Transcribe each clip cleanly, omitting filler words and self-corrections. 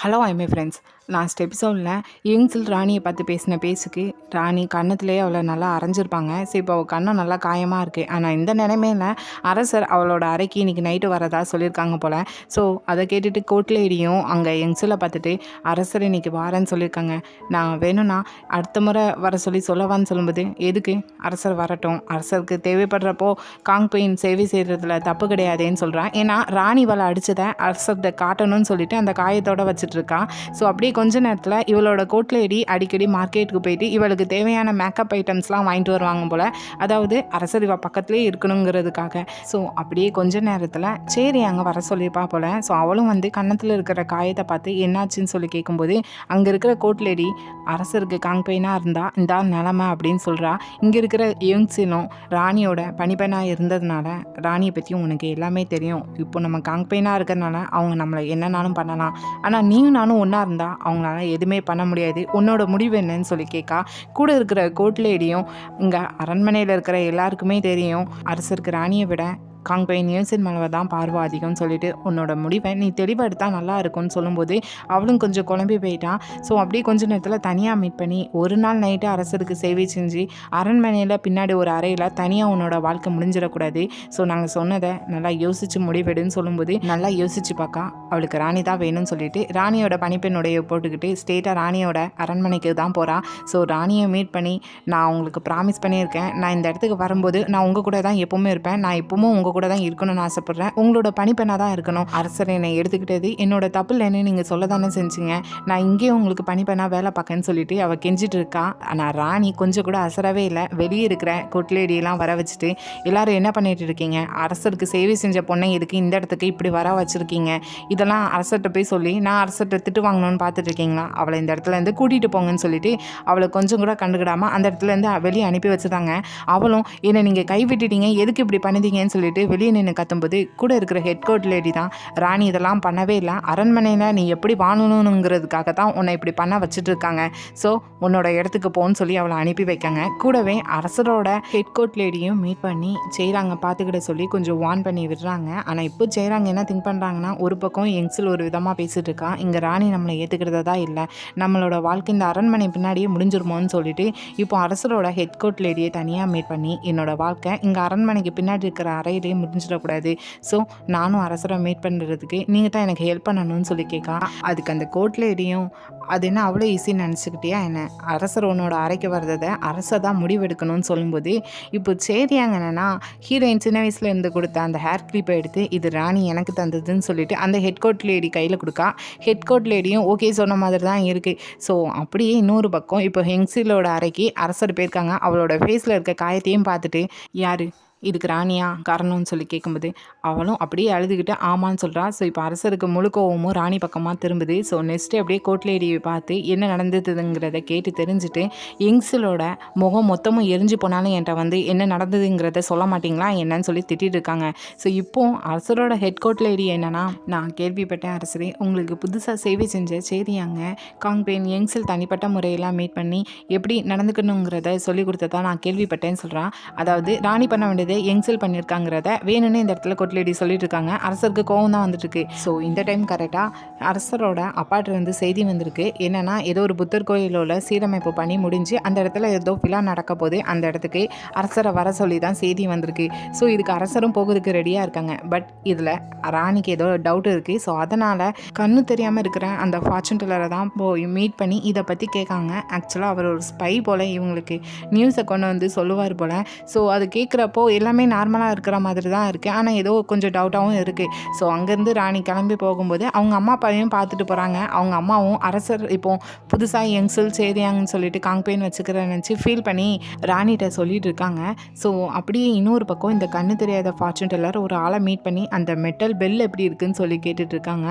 Hello ஐ friends. Last எபிசோடில் யங்ஸில் ராணியை பார்த்து பேசின பேசுக்கு ராணி கன்னத்துலேயே அவளை நல்லா அரைஞ்சிருப்பாங்க. ஸோ இப்போ அவள் கண்ணம் நல்லா காயமாக இருக்குது. ஆனால் இந்த நிலைமையில் அரசர் அவளோட அறைக்கு இன்றைக்கி நைட்டு வரதா சொல்லியிருக்காங்க போல். ஸோ அதை கேட்டுட்டு கோட்லேடியும் அங்கே யங்ஸில் பார்த்துட்டு அரசர் இன்றைக்கி வாரேன்னு சொல்லியிருக்காங்க. நான் வேணும்னா அடுத்த முறை வர சொல்லவான்னு சொல்லும்போது, எதுக்கு அரசர் வரட்டும், அரசருக்கு தேவைப்படுறப்போ காங்பெயின் சேவை செய்கிறதுல தப்பு கிடையாதேன்னு சொல்கிறான். ஏன்னா ராணி இவளை அடித்ததை அரசர்கிட்ட காட்டணும்னு சொல்லிட்டு அந்த காயத்தோடு வச்சுட்ருக்கான். ஸோ அப்படியே கொஞ்ச நேரத்தில் இவளோட கோட்லேடி அடிக்கடி மார்க்கெட்டுக்கு போயிட்டு இவளுக்கு தேவையான மேக்கப் ஐட்டம்ஸ்லாம் வாங்கிட்டு வருவாங்க போல். அதாவது அரசர் இவள் பக்கத்துலேயே இருக்கணுங்கிறதுக்காக. ஸோ அப்படியே கொஞ்ச நேரத்தில் சரி அங்கே வர சொல்லியிருப்பா போல். ஸோ அவளும் வந்து கன்னத்தில் இருக்கிற காயத்தை பார்த்து என்னாச்சுன்னு சொல்லி கேட்கும்போது, அங்கே இருக்கிற கோட்லேடி அரசருக்கு காங்பெயினாக இருந்தால் இந்த நிலமை அப்படின்னு சொல்கிறா. இங்கே இருக்கிற யங்ஸிலும் ராணியோட பணிப்பெண்ணாக இருந்ததுனால ராணியை பற்றியும் உனக்கு எல்லாமே தெரியும். இப்போ நம்ம காங்பெயினாக இருக்கிறதுனால அவங்க நம்மளை என்னன்னாலும் பண்ணலாம். ஆனால் நீயும் நானும் ஒன்றா இருந்தால் அவங்களால எதுவுமே பண்ண முடியாது. உன்னோட முடிவு என்னன்னு சொல்லி கேட்கா. கூட இருக்கிற கோட்லேடியும் இங்கே அரண்மனையில் இருக்கிற எல்லாருக்குமே தெரியும் அரசருக்கு ராணியை விட காங்பெயின் யங்ஸின் மேலே தான் பார்வை அதிகம்னு சொல்லிட்டு உன்னோட முடிவை நீ தெளிவாக எடுத்தால் நல்லா இருக்கும்னு சொல்லும்போது அவளும் கொஞ்சம் குழம்பி போயிட்டான். ஸோ அப்படியே கொஞ்சம் நேரத்தில் தனியாக மீட் பண்ணி ஒரு நாள் நைட்டு அரசருக்கு சேவை செஞ்சு அரண்மனையில் பின்னாடி ஒரு அறையில் தனியாக உன்னோட வாழ்க்கை முடிஞ்சிடக்கூடாது. ஸோ நாங்கள் சொன்னதை நல்லா யோசித்து முடிவெடுன்னு சொல்லும்போது நல்லா யோசித்து பார்க்கா. அவளுக்கு ராணி தான் வேணும்னு சொல்லிட்டு ராணியோட பணிப்பெண்ணுடைய போட்டுக்கிட்டு ஸ்டேட்டாக ராணியோட அரண்மனைக்கு தான் போகிறா. ஸோ ராணியை மீட் பண்ணி நான் உங்களுக்கு ப்ராமிஸ் பண்ணியிருக்கேன், நான் இந்த இடத்துக்கு வரும்போது நான் உங்கள் கூட தான் எப்போவுமே இருப்பேன், நான் எப்பவும் உங்கள் கூட தான் இருக்கணும்னு ஆசைப்படுறேன், உங்களோட பணிப்பெண்ணாக தான் இருக்கணும். அரசர் என்னை எடுத்துக்கிட்டது என்னோட தப்பு இல்லைன்னு நீங்கள் சொல்ல தானே செஞ்சீங்க, நான் இங்கேயும் உங்களுக்கு பணிப்பெண்ணாக வேலை பார்க்கன்னு சொல்லிட்டு அவள் கெஞ்சிட்டு இருக்கா. ஆனால் ராணி கொஞ்சம் கூட அசரவே இல்லை. வெளியே இருக்கிற கொட்லேடியெல்லாம் வர வச்சுட்டு எல்லாரும் என்ன பண்ணிட்டு இருக்கீங்க, அரசருக்கு சேவை செஞ்ச பொண்ணை எதுக்கு இந்த இடத்துக்கு இப்படி வர வச்சுருக்கீங்க, இதெல்லாம் அரசர்கிட்ட போய் சொல்லி நான் அரசர்கிட்ட திட்டு வாங்கணும்னு பார்த்துட்டு இருக்கீங்களா, அவளை இந்த இடத்துலேருந்து கூட்டிகிட்டு போங்கன்னு சொல்லிட்டு அவளை கொஞ்சம் கூட கண்டுக்கிடாமல் அந்த இடத்துலேருந்து வெளியே அனுப்பி வச்சுட்டாங்க. அவளும் என்னை நீங்கள் கைவிட்டுட்டீங்க, எதுக்கு இப்படி பண்ணிட்டீங்கன்னு சொல்லிட்டு வெளியே நின்று கத்தும்போது கூட இருக்கிற ஹெட் கோட் லேடி தான், ராணி இதெல்லாம் பண்ணவே இல்லை, அரண்மனையில் நீ எப்படி வாழணுங்கிறதுக்காக தான் உன்னை இப்படி பண்ண வச்சுட்டு இருக்காங்க, ஸோ உன்னோட இடத்துக்கு போன்னு சொல்லி அவளை அனுப்பி வைக்காங்க. கூடவே அரசரோட ஹெட் கோட் லேடியும் மீட் பண்ணி செய்கிறாங்க பார்த்துக்கிட்ட சொல்லி கொஞ்சம் வார்ன் பண்ணி விடுறாங்க. ஆனால் இப்போ செய்கிறாங்க என்ன திங்க் பண்ணுறாங்கன்னா, ஒரு பக்கம் யங்ஸில் ஒரு விதமாக பேசிகிட்டு இருக்கா, இங்கே ராணி நம்மளை ஏற்றுக்கிறதா இல்லை, நம்மளோட வாழ்க்கை இந்த அரண்மனை பின்னாடியே முடிஞ்சிருமோன்னு சொல்லிட்டு இப்போ அரசரோட ஹெட் கோட் லேடியை தனியாக மீட் பண்ணி என்னோட வாழ்க்கை இங்கே அரண்மனைக்கு பின்னாடி இருக்கிற அறையிலே முடிஞ்சிடக்கூடாது, ஸோ நானும் அரசரை மீட் பண்ணுறதுக்கு நீங்கள் தான் எனக்கு ஹெல்ப் பண்ணணும்னு சொல்லி கேட்கா. அதுக்கு அந்த கோட்லேடியும் அது என்ன அவ்வளோ ஈஸின்னு நினச்சிக்கிட்டியா என்ன, அரசர் உன்னோட அறைக்கு வர்றதை அரசர் தான் முடிவெடுக்கணும்னு சொல்லும்போது இப்போ சரியாங்க என்னன்னா ஹீரோயின் சின்ன வயசில் இருந்து கொடுத்த அந்த ஹேர் கிளிப்பை எடுத்து இது ராணி எனக்கு தந்ததுன்னு சொல்லிட்டு அந்த ஹெட் கோட் லேடி கையில் கொடுக்கா. ஹெட் கோட் லேடியும் ஓகே சொன்ன மாதிரி தான் இருக்குது. ஸோ அப்படியே இன்னொரு பக்கம் இப்போ ஹெங்ஸிலோட அறைக்கு அரசர் போயிருக்காங்க. அவளோட ஃபேஸில் இருக்க காயத்தையும் பார்த்துட்டு யார் இதுக்கு ராணியா காரணம்னு சொல்லி கேட்கும்போது அவளும் அப்படியே அழுதுகிட்டு ஆமான்னு சொல்கிறா. ஸோ இப்போ அரசருக்கு முழு கோவமும் ராணி பக்கமாக திரும்புது. ஸோ நெக்ஸ்ட்டு அப்படியே கோட்லேடியை பார்த்து என்ன நடந்ததுங்கிறத கேட்டு தெரிஞ்சுட்டு யங்ஸிலோட முகம் மொத்தமும் எரிஞ்சு போனாலும் என்கிட்ட வந்து என்ன நடந்ததுங்கிறத சொல்ல மாட்டிங்களா என்னன்னு சொல்லி திட்டிகிட்டு இருக்காங்க. ஸோ இப்போது அரசரோட ஹெட் கோட்லேடி என்னன்னா, நான் கேள்விப்பட்டேன் அரசரே, உங்களுக்கு புதுசாக சேவை செஞ்ச சரியாங்க காங்பெயின் யங்ஸில் தனிப்பட்ட முறையெல்லாம் மீட் பண்ணி எப்படி நடந்துக்கணுங்கிறத சொல்லி கொடுத்ததா நான் கேள்விப்பட்டேன்னு சொல்கிறான். அதாவது ராணி பண்ண வேண்டியது யங்ஸில் பண்ணியிருக்காங்கிறத வேணும்னு இந்த இடத்துல கோட்லேடி சொல்லிட்டு இருக்காங்க. அரசருக்கு கோவம் தான் வந்துட்டுருக்கு. ஸோ இந்த டைம் கரெக்டாக அரசரோட அப்பாட்டிருந்து செய்தி வந்திருக்கு. என்னென்னா ஏதோ ஒரு புத்தர் கோயிலோட சீரமைப்பு பண்ணி முடிஞ்சு அந்த இடத்துல ஏதோ விழா நடக்க போது அந்த இடத்துக்கு அரசரை வர சொல்லி தான் செய்தி வந்திருக்கு. ஸோ இதுக்கு அரசரும் போகிறதுக்கு ரெடியாக இருக்காங்க. பட் இதில் ராணிக்கு ஏதோ டவுட் இருக்குது. ஸோ அதனால் கண்ணு தெரியாமல் இருக்கிற அந்த ஃபார்ச்சூன் டெல்லரை தான் போய் மீட் பண்ணி இதை பற்றி கேட்காங்க. ஆக்சுவலாக அவர் ஒரு ஸ்பை போல் இவங்களுக்கு நியூஸை கொண்டு வந்து சொல்லுவார் போல். ஸோ அது கேட்குறப்போ எல்லாமே நார்மலாக இருக்கிற மாதிரி தான் இருக்குது. ஆனால் ஏதோ கொஞ்சம் டவுட்டாகவும் இருக்குது. ஸோ அங்கேருந்து ராணி கிளம்பி போகும்போது அவங்க அம்மா அப்பாவையும் பார்த்துட்டு போகிறாங்க. அவங்க அம்மாவும் அரசர் இப்போ புதுசாக யங்ஸில் சேரியாங்கன்னு சொல்லிட்டு காங்பெயின் வச்சுக்கிறேன்னு நினச்சி ஃபீல் பண்ணி ராணிகிட்ட சொல்லிட்டு இருக்காங்க. ஸோ அப்படியே இன்னொரு பக்கம் இந்த கண்ணு தெரியாத ஃபார்ச்சூன் டெல்லர் ஒரு ஆளை மீட் பண்ணி அந்த மெட்டல் பெல் எப்படி இருக்குன்னு சொல்லி கேட்டுட்டு இருக்காங்க.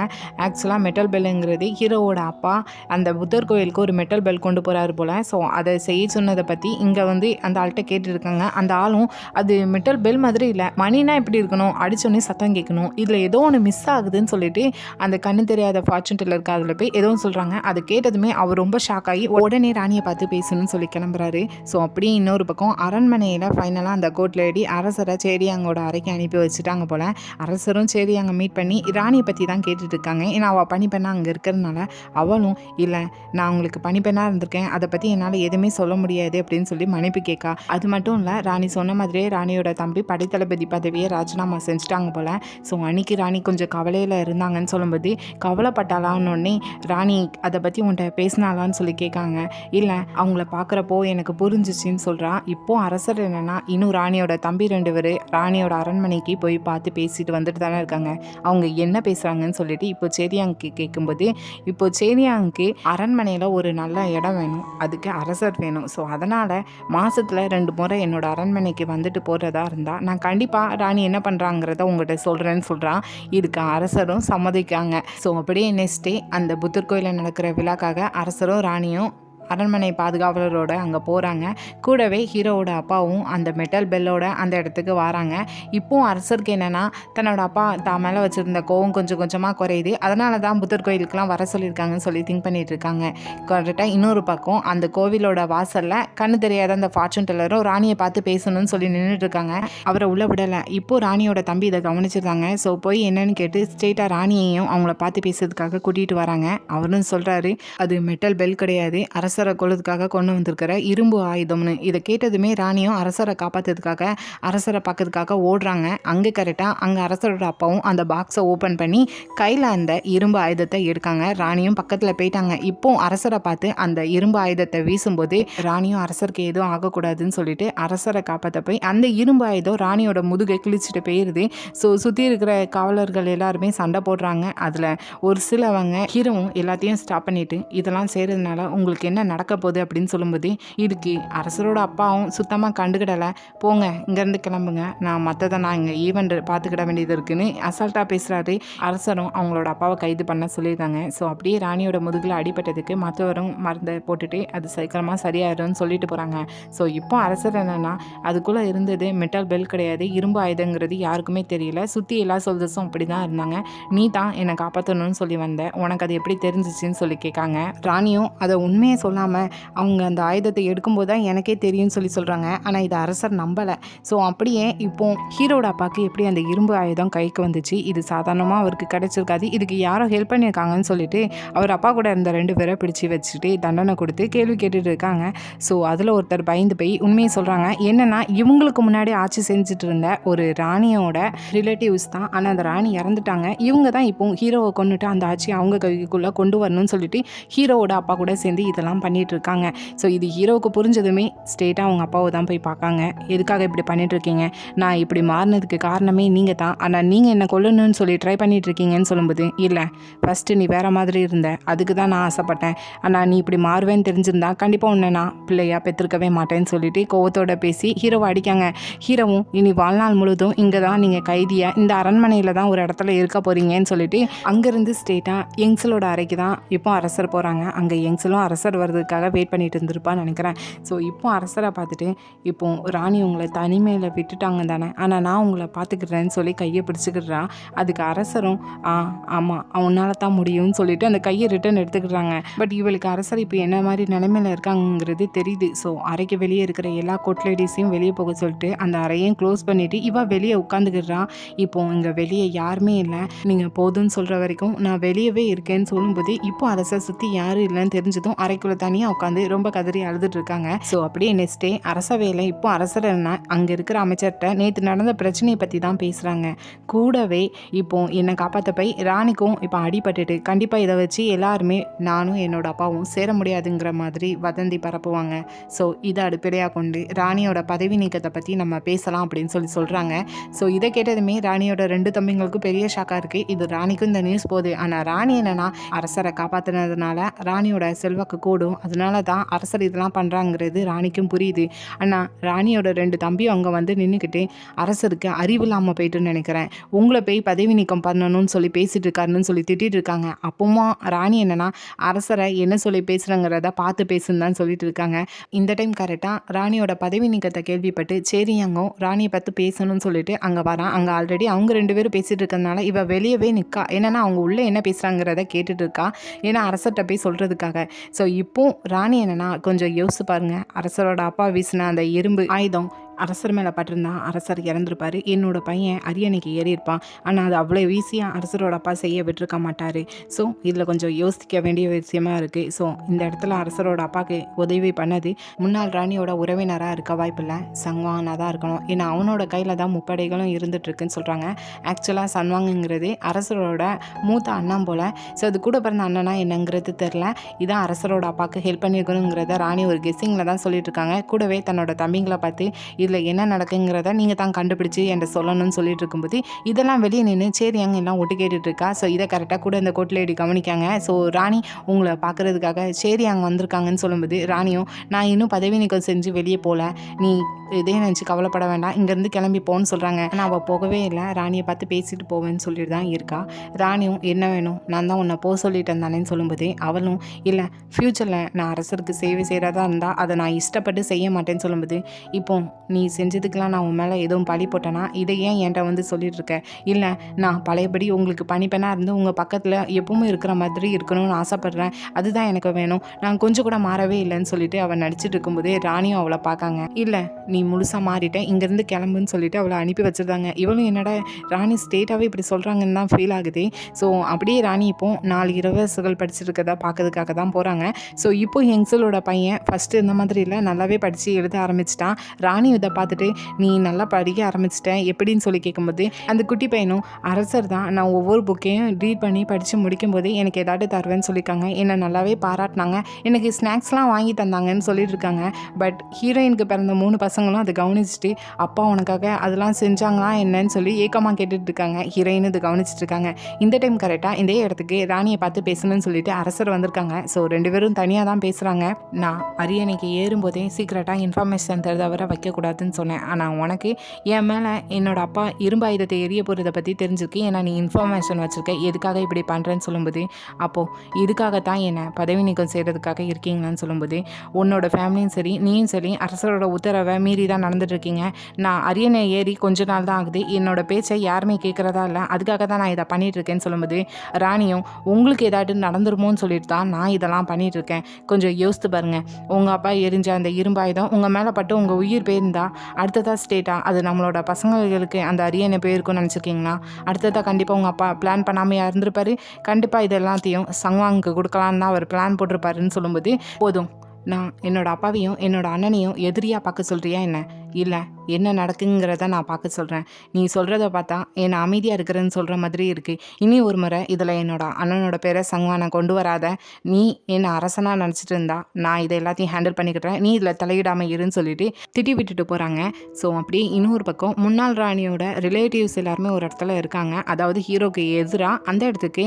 ஆக்சுவலாக மெட்டல் பெல்லுங்கிறது ஹீரோவோட அப்பா அந்த புத்தர் கோயிலுக்கு ஒரு மெட்டல் பெல் கொண்டு போகிறாரு போல். ஸோ அதை செய்ய சொன்னதை பற்றி இங்கே வந்து அந்த ஆள்கிட்ட கேட்டுருக்காங்க. அந்த ஆளும் அது மெட்டல் பெல் மாதிரி இல்லை, மணினா எப்படி இருக்கணும், அடிச்சோடனே சத்தம் கேட்கணும், இதில் ஏதோ ஒன்று மிஸ் ஆகுதுன்னு சொல்லிட்டு அந்த கண்ணு தெரியாத ஃபார்ச்சூன் டெல்லருக்கு அதில் போய் ஏதோ சொல்கிறாங்க. அதை கேட்டதுமே அவர் ரொம்ப ஷாக் ஆகி உடனே ராணியை பார்த்து பேசணும்னு சொல்லி கிளம்புறாரு. ஸோ அப்படியே இன்னொரு பக்கம் அரண்மனையில் ஃபைனலாக அந்த கோர்ட் லேடி அரசரை சேரியாங்கோட அறைக்கு அனுப்பி வச்சுட்டாங்க போல். அரசரும் சேரியாங்க மீட் பண்ணி ராணியை பற்றி தான் கேட்டுட்டு இருக்காங்க. ஏன்னா அவள் பனிப்பெண்ணாக அங்கே இருக்கிறதுனால அவளும் இல்லை நான் உங்களுக்கு பனிப்பெண்ணாக இருந்திருக்கேன், அதை பற்றி என்னால் எதுவுமே சொல்ல முடியாது அப்படின்னு சொல்லி மன்னிப்பு கேட்கா. அது மட்டும் இல்லை, ராணி சொன்ன மாதிரியே ராணியோட தம்பி படைத்தளபதி பதவியை ராஜினாமா செஞ்சுட்டாங்க போல். ஸோ அன்னைக்கு ராணி கொஞ்சம் கவலையில் இருந்தாங்கன்னு சொல்லும்போது கவலைப்பட்டாலான்னொடனே ராணி அதை பற்றி உன்கிட்ட பேசினாலான்னு சொல்லி கேட்காங்க. இல்லை அவங்கள பார்க்குறப்போ எனக்கு புரிஞ்சிச்சின்னு சொல்கிறான். இப்போது அரசர் என்னென்னா இன்னும் ராணியோட தம்பி 2 பேர் ராணியோட அரண்மனைக்கு போய் பார்த்து பேசிட்டு வந்துட்டு தானே இருக்காங்க. அவங்க என்ன பேசுகிறாங்கன்னு சொல்லிட்டு இப்போ சேரியாங்க்கு கேட்கும்போது, இப்போ சேரியாங்க்கு அரண்மனையில் ஒரு நல்ல இடம் வேணும், அதுக்கு அரசர் வேணும். ஸோ அதனால் மாதத்தில் 2 முறை என்னோட அரண்மனைக்கு வந்துட்டு போகிறதா இருந்தால் நான் கண்டிப்பாக ராணி என்ன பண்ணுறாங்கிறத உங்கள்கிட்ட சொல்கிறேன்னு சொல்கிறான். இதுக்கு அரசரும் சம்மதிக்காங்க. ஸோ அப்படியே நெக்ஸ்ட் டே அந்த புத்தர் கோயிலில் நடக்கிற விழாக்காக அரசரும் ராணியும் அரண்மனை பாதுகாவலரோட அங்கே போகிறாங்க. கூடவே ஹீரோவோட அப்பாவும் அந்த மெட்டல் பெல்லோட அந்த இடத்துக்கு வராங்க. இப்போவும் அரசருக்கு என்னென்னா தன்னோட அப்பா தான் மேலே வச்சுருந்த கோவம் கொஞ்சம் கொஞ்சமாக குறையுது. அதனால தான் புத்தர் கோயிலுக்கெலாம் வர சொல்லியிருக்காங்கன்னு சொல்லி திங்க் பண்ணிகிட்டு இருக்காங்க. கரெக்டாக இன்னொரு பக்கம் அந்த கோவிலோட வாசலில் கண்ணு தெரியாத அந்த ஃபார்ச்சூன் டெல்லரும் ராணியை பார்த்து பேசணும்னு சொல்லி நின்றுட்டு இருக்காங்க. அவரை உள்ளே விடலை. இப்போது ராணியோட தம்பி இதை கவனிச்சிருக்காங்க. ஸோ போய் என்னன்னு கேட்டு ஸ்ட்ரெயிட்டாக ராணியையும் அவங்கள பார்த்து பேசுறதுக்காக கூட்டிகிட்டு வராங்க. அவரும் சொல்கிறாரு அது மெட்டல் பெல் கிடையாது, அரசரை கொல்றதுக்காக கொண்டு வந்திருக்கிற இரும்பு ஆயுதம்னு. இதை கேட்டதுமே ராணியும் அரசரை காப்பாற்றுறதுக்காக அரசரை பார்க்கறதுக்காக ஓடுறாங்க. அங்கே கரெக்டாக அங்கே அரசரோட அப்பாவும் அந்த பாக்ஸை ஓப்பன் பண்ணி கையில் அந்த இரும்பு ஆயுதத்தை எடுக்காங்க. ராணியும் பக்கத்தில் போயிட்டாங்க. இப்போ அரசரை பார்த்து அந்த இரும்பு ஆயுதத்தை வீசும்போது ராணியும் அரசருக்கு எதுவும் ஆகக்கூடாதுன்னு சொல்லிட்டு அரசரை காப்பாற்ற போய் அந்த இரும்பு ஆயுதம் ராணியோட முதுகை கிழிச்சிட்டு போயிருது. ஸோ சுற்றி இருக்கிற காவலர்கள் எல்லாருமே சண்டை போடுறாங்க. அதில் ஒரு சிலவங்க ஹீரோவும் எல்லாத்தையும் ஸ்டாப் பண்ணிட்டு இதெல்லாம் செய்கிறதுனால உங்களுக்கு என்ன நடக்க போகுது அப்படின்னு சொல்லும்போது இதுக்கு அரசரோட அப்பாவும் சுத்தமாக கண்டுக்கிடலை. போங்க இங்கேருந்து கிளம்புங்க, நான் மற்றதை நான் இங்கே ஈவெண்ட் பார்த்துக்கிட வேண்டியது இருக்குன்னு அசால்ட்டாக பேசுகிறாரு. அரசரும் அவங்களோட அப்பாவை கைது பண்ண சொல்லியிருக்காங்க. ஸோ அப்படியே ராணியோட முதுகில் அடிபட்டதுக்கு மற்றவரும் மருந்தை போட்டுட்டு அது சீக்கிரமாக சரியாயிடும்னு சொல்லிட்டு போகிறாங்க. ஸோ இப்போ அரசர் என்னென்னா அதுக்குள்ளே இருந்தது மெட்டல் பெல் கிடையாது, இரும்பு ஆயுதங்கிறது யாருக்குமே தெரியல. சுற்றி எல்லா சோல்ஜர்ஸும் அப்படி தான் இருந்தாங்க. நீ தான் என்னை காப்பாற்றணும்னு சொல்லி வந்த, உனக்கு அது எப்படி தெரிஞ்சிச்சின்னு சொல்லி கேட்காங்க. ராணியும் அதை உண்மையை சொல்லாமல் அவங்க அந்த ஆயுதத்தை எடுக்கும்போது தான் எனக்கே தெரியும்னு சொல்லி சொல்கிறாங்க. ஆனால் இதை அரசர் நம்பலை. ஸோ அப்படியே இப்போ ஹீரோட அப்பாவுக்கு எப்படி அந்த இரும்பு ஆயுதம் கைக்கு வந்துச்சு, இது சாதாரணமாக அவருக்கு கிடைச்சிருக்காது, இதுக்கு யாரோ ஹெல்ப் பண்ணியிருக்காங்கன்னு சொல்லிட்டு அவர் அப்பா கூட இருந்த 2 பேரை பிடிச்சி வச்சுட்டு தண்டனை கொடுத்து கேள்வி கேட்டுட்டு இருக்காங்க. ஸோ அதில் ஒருத்தர் பயந்து போய் உண்மையை சொல்கிறாங்க. என்னென்னா இவங்களுக்கு முன்னாடி ஆட்சி செஞ்சுட்டு இருந்த ஒரு ராணியோட ரிலேட்டிவ்ஸ் தான், ஆனால் அந்த ராணி இறந்துட்டாங்க. இவங்க தான் இப்போ ஹீரோவை கொண்டுட்டு அந்த ஆட்சியை அவங்க கைக்குள்ளே கொண்டு வரணும்னு சொல்லிட்டு ஹீரோவோட அப்பா கூட சேர்ந்து இதெல்லாம் பண்ணிட்டு இருக்காங்க. ஸோ இது ஹீரோவுக்கு புரிஞ்சதுமே ஸ்ட்ரெயிட்டாக அவங்க அப்பாவை தான் போய் பார்க்காங்க. எதுக்காக இப்படி பண்ணிட்டு இருக்கீங்க, நான் இப்படி மாறினதுக்கு காரணமே நீங்கள் தான், ஆனால் நீங்கள் என்ன கொல்லணும்னு சொல்லி ட்ரை பண்ணிட்டு இருக்கீங்கன்னு சொல்லும்போது இல்லை ஃபஸ்ட்டு நீ வேறு மாதிரி இருந்த, அதுக்கு தான் நான் ஆசைப்பட்டேன், ஆனால் நீ இப்படி மாறுவேன்னு தெரிஞ்சிருந்தா கண்டிப்பாக உன்னை நான் பிள்ளையாக பெற்றிருக்கவே மாட்டேன்னு சொல்லிட்டு கோவத்தோட பேசி ஹீரோவை அடிக்காங்க. ஹீரோவும் இனி வாழ்நாள் முழுதும் இங்கே தான் நீங்கள் கைதியாக இந்த அரண்மனையில் தான் ஒரு இடத்துல இருக்க போகிறீங்கன்னு சொல்லிட்டு அங்கேருந்து ஸ்ட்ரெயிட்டாக யங்ஸலோட அறைக்கு தான் இப்போ அரசர் போகிறாங்க. அங்கே யங்ஸலும் அரசர் வர்றதுக்காக வெயிட் பண்ணிட்டு இருந்திருப்பான்னு நினைக்கிறேன். ஸோ இப்போ அரசரை பார்த்துட்டு இப்போ ராணி உங்களை தனிமையில் விட்டுட்டாங்க தானே, ஆனால் நான் உங்களை பார்த்துக்கிறேன்னு சொல்லி கையை பிடிச்சிக்கிடுறான். அதுக்கு அரசரும் ஆமாம் அவனால தான் முடியும்னு சொல்லிட்டு அந்த கையை ரிட்டன் எடுத்துக்கிறாங்க. பட் இவளுக்கு அரசர் இப்போ என்ன மாதிரி நிலைமையில் இருக்காங்கிறது தெரியுது. ஸோ அறைக்கு வெளியே இருக்கிற எல்லா கோட் லேடிஸையும் வெளியே போக சொல்லிட்டு அந்த அறையும் க்ளோஸ் பண்ணிவிட்டு இவள் வெளியே உட்காந்துக்கிடுறான். இப்போ இங்கே வெளியே யாருமே இல்லை, நீங்கள் போதும்னு சொல்கிற வரைக்கும் நான் வெளியவே இருக்கேன்னு சொல்லும்போது இப்போ அரசர் சுற்றி யாரும் இல்லைன்னு தெரிஞ்சதும் அறைக்குள்ளே தனியாக உட்காந்து ரொம்ப கதறி அழுதுட்டு இருக்காங்க. ஸோ அப்படியே நெக்ஸ்ட் டே அரசவையில் இப்போ அரசர் என்ன அங்கே இருக்கிற அமைச்சர்கிட்ட நேற்று நடந்த பிரச்சனையை பற்றி தான் பேசுகிறாங்க. கூடவே இப்போ என்னை காப்பாற்ற போய் ராணிக்கும் இப்போ அடிபட்டுட்டு கண்டிப்பாக இதை வச்சு எல்லாருமே நானும் என்னோட அப்பாவும் சேர முடியாதுங்கிற மாதிரி வதந்தி பரப்புவாங்க. ஸோ இதை அடிப்படையாக கொண்டு ராணியோட பதவி நீக்கத்தை பற்றி நம்ம பேசலாம் அப்படின்னு சொல்லி சொல்கிறாங்க. ஸோ இதை கேட்டதுமே ராணியோட 2 தம்பிங்களுக்கும் பெரிய ஷாக்காக இருக்குது. இது ராணிக்கும் இந்த நியூஸ் போகுது. ஆனால் ராணி என்னென்னா அரசரை காப்பாற்றினதுனால ராணியோட செல்வாக்கு கூடும், வரும். அதனால தான் அரசர் இதெல்லாம் பண்ணுறாங்கிறது ராணிக்கும் புரியுது. ஆனால் ராணியோட 2 தம்பியும் அங்கே வந்து நின்றுக்கிட்டு அரசருக்கு அறிவு இல்லாமல் போயிட்டுன்னு நினைக்கிறேன், உங்களை போய் பதவி நீக்கம் பண்ணணும்னு சொல்லி பேசிட்டு இருக்காருன்னு சொல்லி திட்டிட்டு இருக்காங்க. அப்போமா ராணி என்னன்னா அரசரை என்ன சொல்லி பேசுகிறங்கிறத பார்த்து பேசுன்னு தான் சொல்லிட்டு இருக்காங்க. இந்த டைம் கரெக்டாக ராணியோட பதவி நீக்கத்தை கேள்விப்பட்டு சேரியாங்கும் ராணியை பார்த்து பேசணும்னு சொல்லிட்டு அங்கே வரான். அங்கே ஆல்ரெடி அவங்க 2 பேரும் பேசிட்டு இருக்கிறதுனால இவ வெளியவே நிற்கா. என்னன்னா அவங்க உள்ளே என்ன பேசுகிறாங்கிறத கேட்டுட்டு இருக்கா, ஏன்னா அரசர்கிட்ட போய் சொல்கிறதுக்காக. ஸோ இப்போ ராணி என்னன்னா கொஞ்சம் யோசிச்சு பாருங்க, அரசரோட அப்பா வீசின அந்த இரும்பு ஆயுதம் அரசர் மேலே பட்டிருந்தா அரசர் இறந்துருப்பார். என்னோட பையன் அரியணைக்கு ஏறியிருப்பான். ஆனால் அது அவ்வளோ ஈஸியாக அரசரோட அப்பா செய்ய விட்டுருக்க மாட்டார். ஸோ இதில் கொஞ்சம் யோசிக்க வேண்டிய விஷயமா இருக்குது. ஸோ இந்த இடத்துல அரசரோட அப்பாவுக்கு உதவி பண்ணது முன்னாள் ராணியோட உறவினராக இருக்க வாய்ப்பில்லை, சன்வாங்கனாக தான் இருக்கணும். ஏன்னா அவனோட கையில் தான் முப்படைகளும் இருந்துகிட்ருக்குன்னு சொல்கிறாங்க. ஆக்சுவலாக சன்வாங்குங்கிறது அரசரோட மூத்த அண்ணன் போல். ஸோ அது கூட பிறந்த அண்ணனா என்னங்கிறது தெரில. இதான் அரசரோட அப்பாவுக்கு ஹெல்ப் பண்ணியிருக்கணுங்கிறத ராணி ஒரு கெஸ்ஸிங்கில் தான் சொல்லிட்டு இருக்காங்க. கூடவே தன்னோட தம்பிங்களை பார்த்து இதில் என்ன நடக்குங்கிறத நீங்கள் தான் கண்டுபிடிச்சி என்கிட்ட சொல்லணும்னு சொல்லிட்டு இருக்கும்போது இதெல்லாம் வெளியே நின்று சேரியாங்க எல்லாம் ஒட்டு கேட்டுட்டு இருக்கா. ஸோ இதை கரெக்டாக கூட இந்த கோட்லேடி கவனிக்காங்க. ஸோ ராணி உங்களை பார்க்குறதுக்காக சேரியாங்க வந்திருக்காங்கன்னு சொல்லும்போது ராணியும் நான் இன்னும் பதவி நீக்கம் செஞ்சு வெளியே போகல, நீ இதே நினச்சி கவலைப்பட வேண்டாம், இங்கேருந்து கிளம்பி போன்னு சொல்கிறாங்க. ஆனால் அவள் போகவே இல்லை, ராணியை பார்த்து பேசிட்டு போவேன்னு சொல்லிட்டு தான் இருக்கா. ராணியும் என்ன வேணும், நான் தான் உன்னை போக சொல்லிட்டேன் தானேன்னு சொல்லும்போது அவளும் இல்லை ஃப்யூச்சரில் நான் அரசருக்கு சேவை செய்கிறதா இருந்தால் அதை நான் இஷ்டப்பட்டு செய்ய மாட்டேன்னு சொல்லும்போது இப்போ நீ செஞ்சதுக்கெலாம் நான் உன் மேலே எதுவும் பழி போட்டேன்னா இதை ஏன் என்கிட்ட வந்து சொல்லிட்டு இருக்க, இல்லை நான் பழையபடி உங்களுக்கு பணிப்பெண்ணாக இருந்து உங்கள் பக்கத்தில் எப்பவும் இருக்கிற மாதிரி இருக்கணும்னு ஆசைப்பட்றேன், அதுதான் எனக்கு வேணும், நான் கொஞ்சம் கூட மாறவே இல்லைன்னு சொல்லிட்டு அவள் நடிச்சிட்டு இருக்கும்போது ராணியும் அவளை பார்க்காங்க. இல்லை நீ முழுசாக மாறிட்டேன், இங்கேருந்து கிளம்புன்னு சொல்லிட்டு அவளை அனுப்பி வச்சுருந்தாங்க. இவளும் என்னடா ராணி ஸ்டேட்டாகவே இப்படி சொல்கிறாங்கன்னு தான் ஃபீல் ஆகுது. ஸோ அப்படியே ராணி இப்போ 4 இளவரசர்கள் படிச்சிருக்கதா பார்க்கறதுக்காக தான் போகிறாங்க. ஸோ இப்போ யங்ஸலோட பையன் ஃபஸ்ட்டு இந்த மாதிரி இல்லை நல்லாவே படித்து எழுத ஆரம்பிச்சிட்டான். ராணி இதை பார்த்துட்டு நீ நல்லா படிக்க ஆரம்பிச்சிட்டேன் எப்படின்னு சொல்லி கேட்கும்போது அந்த குட்டி பையனும் அரசர் தான் நான் ஒவ்வொரு புக்கையும் ரீட் பண்ணி படித்து முடிக்கும்போது எனக்கு ஏதாவது தருவேன்னு சொல்லியிருக்காங்க, என்னை நல்லாவே பாராட்டினாங்க, எனக்கு ஸ்நாக்ஸ்லாம் வாங்கி தந்தாங்கன்னு சொல்லிட்டு இருக்காங்க. பட் ஹீரோயினுக்கு பிறந்த 3 பசங்களும் அதை கவனிச்சுட்டு அப்பா உனக்காக அதெல்லாம் செஞ்சாங்களா என்னன்னு சொல்லி ஏக்கமாக கேட்டுட்டு இருக்காங்க. ஹீரோயின் இது கவனிச்சிட்டு இருக்காங்க. இந்த டைம் கரெக்டாக இதே இடத்துக்கு ராணியை பார்த்து பேசணும்னு சொல்லிட்டு அரசர் வந்திருக்காங்க. ஸோ 2 பேரும் தனியாக தான் பேசுகிறாங்க. நான் அரியணைக்கு ஏறும்போதே சீக்கிரட்டாக இன்ஃபர்மேஷன் தவிர வைக்கக்கூடாதுன்னு சொன்னேன், ஆனால் உனக்கு என் மேலே என்னோட அப்பா இரும்பு ஆயுதத்தை எரிய போகிறத பற்றி தெரிஞ்சிருக்கு, ஏன்னா நீ இன்ஃபர்மேஷன் வச்சுருக்க, எதுக்காக இப்படி பண்ணுறேன்னு சொல்லும்போது அப்போது இதுக்காகத்தான் என்னை பதவி நீக்கம் செய்கிறதுக்காக இருக்கீங்களான்னு சொல்லும்போது உன்னோட ஃபேமிலியும் சரி நீயும் சரி அரசரோட உத்தரவை மீறி தான் நடந்துட்டுருக்கீங்க, நான் அரியணை ஏறி கொஞ்ச நாள் தான் ஆகுது, என்னோட பேச்சை யாருமே கேட்குறதா இல்லை, அதுக்காக தான் நான் இதை பண்ணிகிட்ருக்கேன்னு சொல்லும்போது ராணியும் உங்களுக்கு ஏதாட்டு நடந்துருமோன்னு சொல்லிட்டு தான் நான் இதெல்லாம் பண்ணிகிட்ருக்கேன், கொஞ்சம் யோசித்து பாருங்கள், உங்கள் அப்பா எரிஞ்ச அந்த இரும்பு ஆயுதம் உங்கள் மேலே பட்டு உங்கள் உயிர் போயிருந்தா அடுத்ததாக ஸ்டேட்டாக அது நம்மளோட பசங்களுக்கு அந்த அரியணை போயிருக்குன்னு நினச்சிருக்கீங்களா, அடுத்ததாக கண்டிப்பாக உங்கள் அப்பா பிளான் பண்ணாமையா இருந்திருப்பாரு, கண்டிப்பாக இது எல்லாத்தையும் சங்வாங்க்கு கொடுக்கலான்னு தான் அவர் பிளான் போட்டிருப்பாருன்னு சொல்லும்போது போதும் நான் என்னோட அப்பாவையும் என்னோட அண்ணனையும் எதிரியாக பார்க்க சொல்கிறியா என்ன, இல்லை என்ன நடக்குங்கிறத நான் பார்க்க சொல்கிறேன், நீ சொல்கிறத பார்த்தா என்னை அமைதியாக இருக்கிறேன்னு சொல்கிற மாதிரி இருக்குது, இனி ஒரு முறை இதில் என்னோட அண்ணனோட பேரை சங்வானை கொண்டு வராத, நீ என்னை அரசனாக நினச்சிட்டு இருந்தா நான் இதை எல்லாத்தையும் ஹேண்டில் பண்ணிக்கிட்டேன், நீ இதில் தலையிடாமல் இருன்னு சொல்லிட்டு திட்டி விட்டுட்டு போகிறாங்க. ஸோ அப்படியே இன்னொரு பக்கம் முன்னாள் ராணியோட ரிலேட்டிவ்ஸ் எல்லாருமே ஒரு இடத்துல இருக்காங்க, அதாவது ஹீரோக்கு எதிராக. அந்த இடத்துக்கு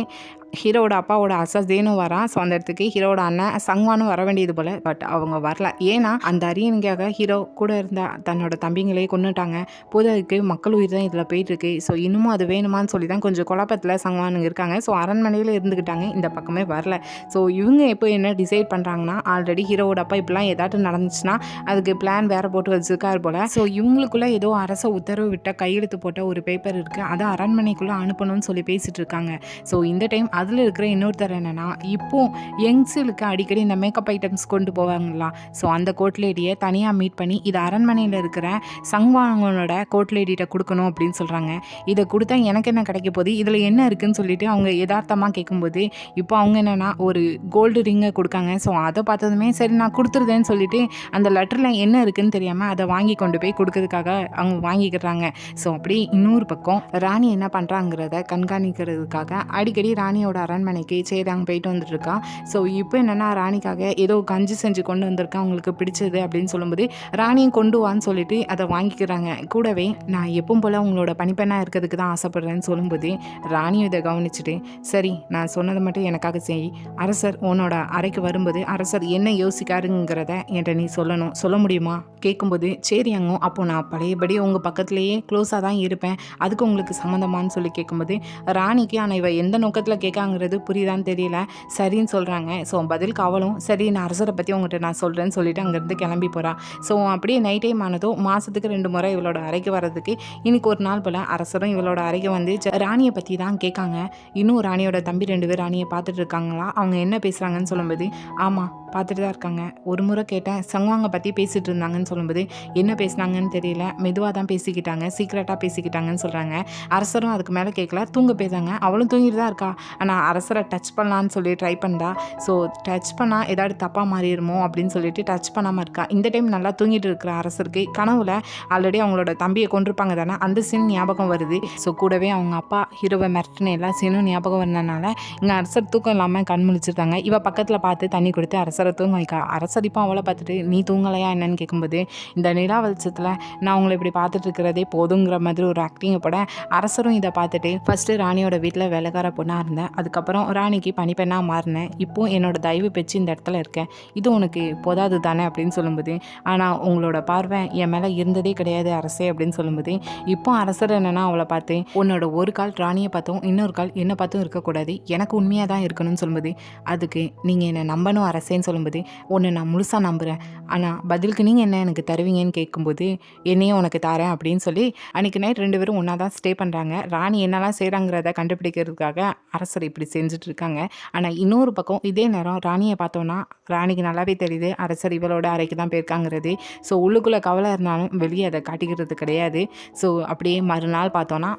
ஹீரோவோட அப்பாவோட அசதேனு வரான். ஸோ அந்த இடத்துக்கு ஹீரோவோட அண்ணன் சங்வானும் வர வேண்டியது போல், பட் அவங்க வரல. ஏன்னா அந்த அரியணைக்காக ஹீரோ கூட இருந்த தன்னோட தம்பிங்களே கொண்டுட்டாங்க, போதற்கு மக்கள் உயிர் தான் இதில் போயிட்டுருக்கு. ஸோ இன்னமும் அது வேணுமான்னு சொல்லி தான் கொஞ்சம் குழப்பத்தில் சங்வானுங்க இருக்காங்க. ஸோ அரண்மனையில் இருந்துக்கிட்டாங்க, இந்த பக்கமே வரல. ஸோ இவங்க எப்போ என்ன டிசைட் பண்ணுறாங்கன்னா ஆல்ரெடி ஹீரோவோட அப்பா இப்படிலாம் ஏதாட்டும் நடந்துச்சுன்னா அதுக்கு பிளான் வேறு போட்டு வச்சுருக்காரு போல். ஸோ இவங்களுக்குள்ளே ஏதோ அரச உத்தரவு விட்ட கையெழுத்து போட்ட ஒரு பேப்பர் இருக்குது, அதை அரண்மனைக்குள்ளே அனுப்பணும்னு சொல்லி பேசிகிட்டு இருக்காங்க. ஸோ இந்த டைம் அதில் இருக்கிற இன்னொருத்தர் என்னென்னா இப்போ யங்ஸுக்கு அடிக்கடி இந்த மேக்கப் ஐட்டம்ஸ் கொண்டு போவாங்களா, ஸோ அந்த கோட்லேடியை தனியாக மீட் பண்ணி இது அரண்மனையில் இருக்கிற சங்வானோட கோட்லேடிகிட்ட கொடுக்கணும் அப்படின்னு சொல்கிறாங்க. இதை கொடுத்தா எனக்கு என்ன கிடைக்க போகுது, இதில் என்ன இருக்குதுன்னு சொல்லிட்டு அவங்க யதார்த்தமாக கேட்கும்போது இப்போ அவங்க என்னென்னா ஒரு கோல்டு ரிங்கை கொடுக்காங்க. ஸோ அதை பார்த்ததுமே சரி நான் கொடுத்துருதேன்னு சொல்லிட்டு அந்த லெட்டரில் என்ன இருக்குதுன்னு தெரியாமல் அதை வாங்கி கொண்டு போய் கொடுக்கறதுக்காக அவங்க வாங்கிக்கிறாங்க. ஸோ அப்படி இன்னொரு பக்கம் ராணி என்ன பண்ணுறாங்கிறத கண்காணிக்கிறதுக்காக அடிக்கடி ராணியோட ராணியோட அரண்மனைக்கு சேரியாங் போயிட்டு வந்துட்டுருக்கா. ஸோ இப்போ என்னென்னா ராணிக்காக ஏதோ கஞ்சி செஞ்சு கொண்டு வந்திருக்கேன் உங்களுக்கு பிடிச்சது அப்படின்னு சொல்லும்போது ராணியும் கொண்டு வான்னு சொல்லிட்டு அதை வாங்கிக்கிறாங்க. கூடவே நான் எப்பவும் போல் உங்களோட பணிப்பெண்ணாக இருக்கிறதுக்கு தான் ஆசைப்படுறேன்னு சொல்லும்போது ராணியும் இதை கவனிச்சுட்டு சரி நான் சொன்னதை மட்டும் எனக்காக செய், அரசர் உன்னோட அறைக்கு வரும்போது அரசர் என்ன யோசிக்காருங்கிறத என்கிட்ட நீ சொல்லணும், சொல்ல முடியுமா கேட்கும்போது சேரியாங்கும் அப்போ நான் பழையபடி உங்கள் பக்கத்துலேயே க்ளோஸாக தான் இருப்பேன், அதுக்கு உங்களுக்கு சம்மந்தமானு சொல்லி கேட்கும்போது ராணிக்கு ஆனால் இவ எந்த நோக்கத்தில் கேட்காங்கிறது புரியுதான்னு தெரியல. சரின்னு சொல்கிறாங்க. ஸோ பதிலுக்கு அவளும் சரி நான் அரசரை பற்றி உங்கள்கிட்ட நான் சொல்கிறேன்னு சொல்லிட்டு அங்கேருந்து கிளம்பி போகிறான். ஸோ அப்படியே நைட் டைம் ஆனதும் மாதத்துக்கு 2 முறை இவளோட அறைக்கு வர்றதுக்கு இன்னைக்கு ஒரு நாள் போல் அரசரும் இவளோட அறைக்கு வந்து ராணியை பற்றி தான் கேட்காங்க. இன்னும் ராணியோட தம்பி 2 பேர் ராணியை பார்த்துட்டு இருக்காங்களா, அவங்க என்ன பேசுகிறாங்கன்னு சொல்லும்போது ஆமாம் பார்த்துட்டு தான் இருக்காங்க, ஒரு முறை கேட்டேன் சங்வாங்க பற்றி பேசிகிட்டு இருந்தாங்கன்னு சொல்லும்போது என்ன பேசுனாங்கன்னு தெரியல, மெதுவாக தான் பேசிக்கிட்டாங்க, சீக்ரெட்டாக பேசிக்கிட்டாங்கன்னு சொல்கிறாங்க. அரசரும் அதுக்கு மேலே கேட்கல, தூங்க போயிட்டாங்க, அவளும் தூங்கிட்டு தான் இருக்கா. ஆனால் அரசரை டச் பண்ணலான்னு சொல்லி ட்ரை பண்ணா. ஸோ டச் பண்ணால் ஏதாவது தப்பாக மாறிடுமோ அப்படின்னு சொல்லிட்டு டச் பண்ணாமல் இருக்கா. இந்த டைம் நல்லா தூங்கிட்டு இருக்கிற அரசருக்கு கனவுல ஆல்ரெடி அவங்களோட தம்பியை கொண்டிருப்பாங்க தானே, அந்த சீன் ஞாபகம் வருது. ஸோ கூடவே அவங்க அப்பா ஹீரோவை மிரட்டின எல்லா சீனும் ஞாபகம் வந்ததுனால இங்கே அரசர் தூக்கம் இல்லாமல் கண் முழிச்சிருக்காங்க. இவ பக்கத்தில் பார்த்து தண்ணி கொடுத்து அரசரை தூங்க வைக்கா. அரசர் இப்போ அவளை பார்த்துட்டு நீ தூங்கலையா என்னன்னு கேட்கும்போது இந்த நிலா வெளிச்சத்தில் நான் உங்களை இப்படி பார்த்துட்டு இருக்கிறதே போதுங்கிற மாதிரி ஒரு ஆக்டிங்கை போட அரசரும் இதை பார்த்துட்டு ஃபஸ்ட்டு ராணியோட வீட்டில் வேலைக்கார பொண்ணாக இருந்தேன், அதுக்கப்புறம் ராணிக்கு பணிப்பெண்ணாக மாறினேன், இப்போ என்னோட தயவு பெற்று இந்த இடத்துல இருக்கேன், இது உனக்கு போதாது தானே அப்படின்னு சொல்லும்போது ஆனால் உங்களோட பார்வை என் மேலே இருந்ததே கிடையாது அரசே அப்படின்னு சொல்லும்போது இப்போ அரசர் என்னன்னா அவளை பார்த்து உன்னோட ஒரு கால் ராணியை பார்த்தும் இன்னொரு கால் என்னை பார்த்தும் இருக்கக்கூடாது, எனக்கு உண்மையாக தான் இருக்கணும்னு சொல்லும்போது அதுக்கு நீங்கள் என்னை நம்பணும் அரசேன்னு சொல்லும்போது உன்னை நான் முழுசாக நம்புகிறேன், ஆனால் பதிலுக்கு நீங்கள் என்ன எனக்கு தருவீங்கன்னு கேட்கும்போது என்னையும் உனக்கு தரேன் அப்படின்னு சொல்லி அன்றைக்கி நைட் 2 பேரும் ஒன்றா தான் ஸ்டே பண்ணுறாங்க. ராணி என்னெல்லாம் செய்கிறாங்கிறத கண்டுபிடிக்கிறதுக்காக அரசர் இப்படி செஞ்சுட்டு இருக்காங்க. ஆனால் இன்னொரு பக்கம் இதே நேரம் ராணியை பார்த்தோன்னா ராணிக்கு நல்லாவே தெரியுது அரசர் இவளோட அறைக்கு தான் போயிருக்காங்கிறது. ஸோ உள்ளுக்குள்ளே கவலை இருந்தாலும் வெளியே அதை காட்டிக்கிறது கிடையாது. ஸோ அப்படியே மறுநாள் பார்த்தோன்னா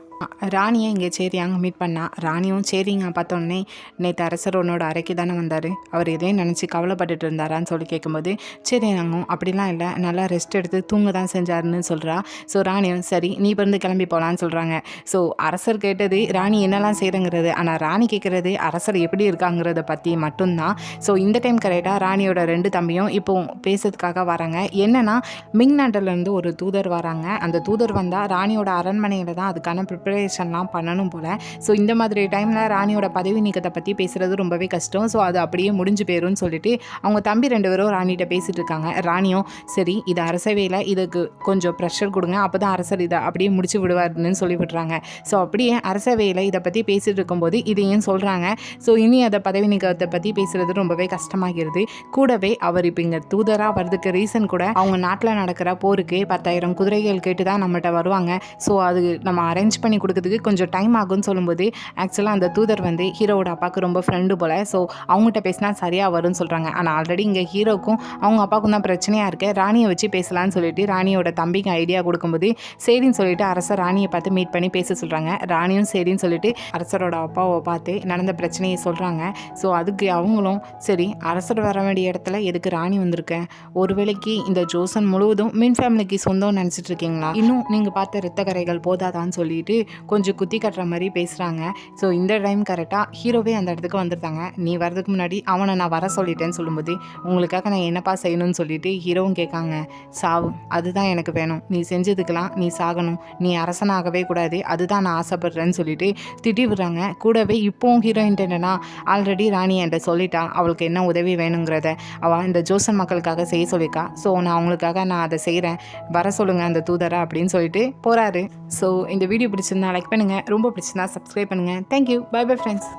ராணியை இங்கே சேரியாங்க மீட் பண்ணா. ராணியும் சேரிங்க பார்த்தோன்னே நேற்று அரசர் உன்னோட அறைக்கு தானே வந்தார், அவர் எதையும் நினச்சி கவலைப்பட்டுட்டு இருந்தாரான்னு சொல்லி கேட்கும்போது சேரியாங்கும் அப்படிலாம் இல்லை, நல்லா ரெஸ்ட் எடுத்து தூங்க தான் செஞ்சாருன்னு சொல்கிறா. ஸோ ராணியும் சரி நீ பிறந்து கிளம்பி போகலான்னு சொல்கிறாங்க. ஸோ அரசர் கேட்டது ராணி என்னெல்லாம் செய்கிறங்கிறது, ஆனால் ராணி கேட்குறது அரசர் எப்படி இருக்காங்கிறத பற்றி மட்டும்தான். ஸோ இந்த டைம் கரெக்டாக ராணியோட 2 தம்பியும் இப்போ பேசுறதுக்காக வராங்க. என்னென்னா மிங் நாட்டிலேருந்து ஒரு தூதர் வராங்க. அந்த தூதர் வந்தால் ராணியோட அரண்மனையில் தான் அதுக்கான ப்ரிப்பரேஷன்லாம் பண்ணணும் போல். ஸோ இந்த மாதிரி டைமில் ராணியோட பதவி நீக்கத்தை பற்றி பேசுகிறது ரொம்பவே கஷ்டம். ஸோ அது அப்படியே முடிஞ்சு போயிரும்னு சொல்லிட்டு அவங்க தம்பி 2 பேரும் ராணிகிட்ட பேசிகிட்டு இருக்காங்க. ராணியும் சரி இது அரசவையில் இதுக்கு கொஞ்சம் ப்ரெஷர் கொடுங்க, அப்போ தான் அரசர் இதை அப்படியே முடிச்சு விடுவாருன்னு சொல்லி விடுறாங்க. ஸோ அப்படியே அரசவையில் இதை பற்றி பேசிகிட்டு இருக்கும்போது இதையும் சொல்கிறாங்க. ஸோ இனி அதை பதவி நீக்கத்தை பற்றி பேசுகிறது ரொம்பவே கஷ்டமாகிறது. கூடவே அவர் இப்போ இங்கே தூதராக வர்றதுக்கு ரீசன் கூட அவங்க நாட்டில் நடக்கிற போருக்கு 10,000 குதிரைகள் கேட்டு தான் நம்மகிட்ட வருவாங்க. ஸோ அது நம்ம அரேஞ்ச் பண்ணி கொடுக்கறதுக்கு கொஞ்சம் டைம் ஆகும்னு சொல்லும்போது ஆக்சுவலாக அந்த தூதர் வந்து ஹீரோவோட அப்பாவுக்கு ரொம்ப ஃப்ரெண்டு போல். ஸோ அவங்ககிட்ட பேசினா சரியாக வரும்னு சொல்கிறாங்க. ஆனால் ஆல்ரெடி இங்கே ஹீரோக்கும் அவங்க அப்பாவுக்கும் தான் பிரச்சனையாக இருக்குது, ராணியை வச்சு பேசலான்னு சொல்லிட்டு ராணியோட தம்பிக்கு ஐடியா கொடுக்கும்போது சரின்னு சொல்லிட்டு அரசர் ராணியை பார்த்து மீட் பண்ணி பேச சொல்கிறாங்க. ராணியும் சரின்னு சொல்லிட்டு அரசரோட அப்பாவை பார்த்து நடந்த பிரச்சனையை சொல்கிறாங்க. ஸோ அதுக்கு அவங்களும் சரி அரசர் வர வேண்டிய இடத்துல எதுக்கு ராணி வந்திருக்கேன், ஒருவேளைக்கு இந்த ஜோசன் முழுவதும் மின் ஃபேமிலிக்கு சொந்தம் நினச்சிட்டு இருக்கீங்களா, இன்னும் நீங்கள் பார்த்த ரத்த கரைகள் போதாதான்னு சொல்லிட்டு கொஞ்சம் குத்தி கட்டுற மாதிரி பேசுகிறாங்க. ஸோ இந்த டைம் கரெக்டாக ஹீரோவே அந்த இடத்துக்கு வந்துருந்தாங்க. நீ வரதுக்கு முன்னாடி அவனை நான் வர சொல்லிட்டேன்னு சொல்லும்போது உங்களுக்காக நான் என்னப்பா செய்யணும்னு சொல்லிட்டு ஹீரோவும் கேட்காங்க. சாவு அதுதான் எனக்கு வேணும், நீ செஞ்சதுக்கெல்லாம் நீ சாகணும், நீ அரசனாகவே கூடாது, அதுதான் நான் ஆசைப்படுறேன்னு சொல்லிட்டு திட்டி விடுறாங்க. கூடவே இப்போவும் ஹீரோயின் என்னன்னா ஆல்ரெடி ராணி என்கிட்ட சொல்லிட்டா அவளுக்கு என்ன உதவி வேணுங்கிறத, அவள் இந்த ஜோசன் மக்களுக்காக செய்ய சொல்லியிருக்கா. ஸோ நான் அவங்களுக்காக நான் அதை செய்கிறேன், வர சொல்லுங்கள் அந்த தூதரை அப்படின்னு சொல்லிட்டு போகிறாரு. ஸோ இந்த வீடியோ பிடிச்சிருந்தா லைக் பண்ணுங்கள், ரொம்ப பிடிச்சிருந்தா சப்ஸ்கிரைப் பண்ணுங்கள். Thank you, bye bye friends.